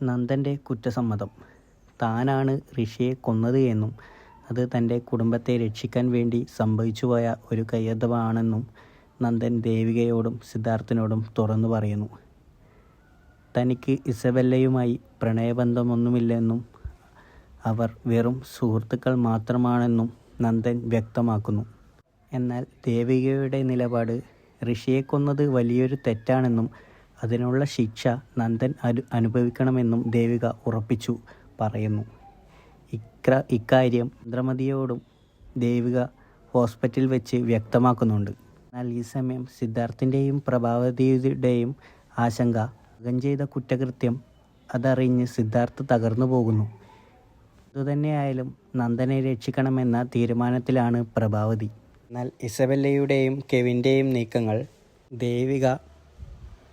നന്ദൻ്റെ കുറ്റസമ്മതം. താനാണ് ഋഷിയെ കൊന്നത് എന്നും അത് തൻ്റെ കുടുംബത്തെ രക്ഷിക്കാൻ വേണ്ടി സംഭവിച്ചുപോയ ഒരു കയ്യബദ്ധമാണെന്നും നന്ദൻ ദേവികയോടും സിദ്ധാർത്ഥിനോടും തുറന്നു പറയുന്നു. തനിക്ക് ഇസബെല്ലയുമായി പ്രണയബന്ധമൊന്നുമില്ലെന്നും അവർ വെറും സുഹൃത്തുക്കൾ മാത്രമാണെന്നും നന്ദൻ വ്യക്തമാക്കുന്നു. എന്നാൽ ദേവികയുടെ നിലപാട് ഋഷിയെ കൊന്നത് വലിയൊരു തെറ്റാണെന്നും അതിനുള്ള ശിക്ഷ നന്ദൻ അനുഭവിക്കണമെന്നും ദേവിക ഉറപ്പിച്ചു പറയുന്നു. ഇക്കാര്യം ചന്ദ്രമതിയോടും ദേവിക ഹോസ്പിറ്റലിൽ വെച്ച് വ്യക്തമാക്കുന്നുണ്ട്. എന്നാൽ ഈ സമയം സിദ്ധാർത്ഥിൻ്റെയും പ്രഭാവതിയുടെയും ആശങ്ക മകൻ ചെയ്ത കുറ്റകൃത്യം അതറിഞ്ഞ് സിദ്ധാർത്ഥ് തകർന്നു പോകുന്നു. അതുതന്നെയായാലും നന്ദനെ രക്ഷിക്കണമെന്ന തീരുമാനത്തിലാണ് പ്രഭാവതി. എന്നാൽ ഇസബെല്ലയുടെയും കെവിൻ്റെയും നീക്കങ്ങൾ ദേവിക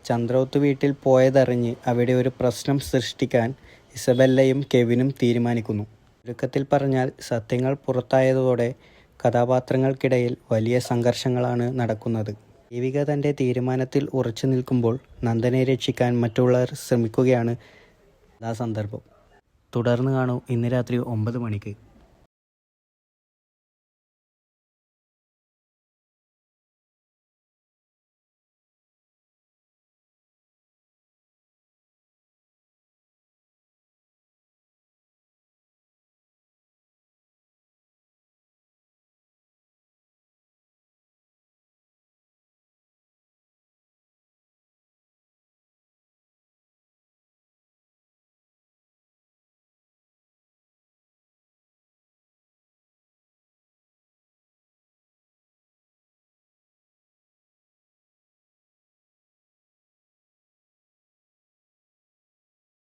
ചന്ദ്രോത്ത് വീട്ടിൽ പോയതറിഞ്ഞ് അവിടെ ഒരു പ്രശ്നം സൃഷ്ടിക്കാൻ ഇസബെല്ലയും കെവിനും തീരുമാനിക്കുന്നു. ചുരുക്കത്തിൽ പറഞ്ഞാൽ സത്യങ്ങൾ പുറത്തായതോടെ കഥാപാത്രങ്ങൾക്കിടയിൽ വലിയ സംഘർഷങ്ങളാണ് നടക്കുന്നത്. ദേവിക തൻ്റെ തീരുമാനത്തിൽ ഉറച്ചു നിൽക്കുമ്പോൾ നന്ദനെ രക്ഷിക്കാൻ മറ്റുള്ളവർ ശ്രമിക്കുകയാണ് ആ സന്ദർഭം. തുടർന്ന് കാണൂ ഇന്ന് രാത്രി 9 മണിക്ക്.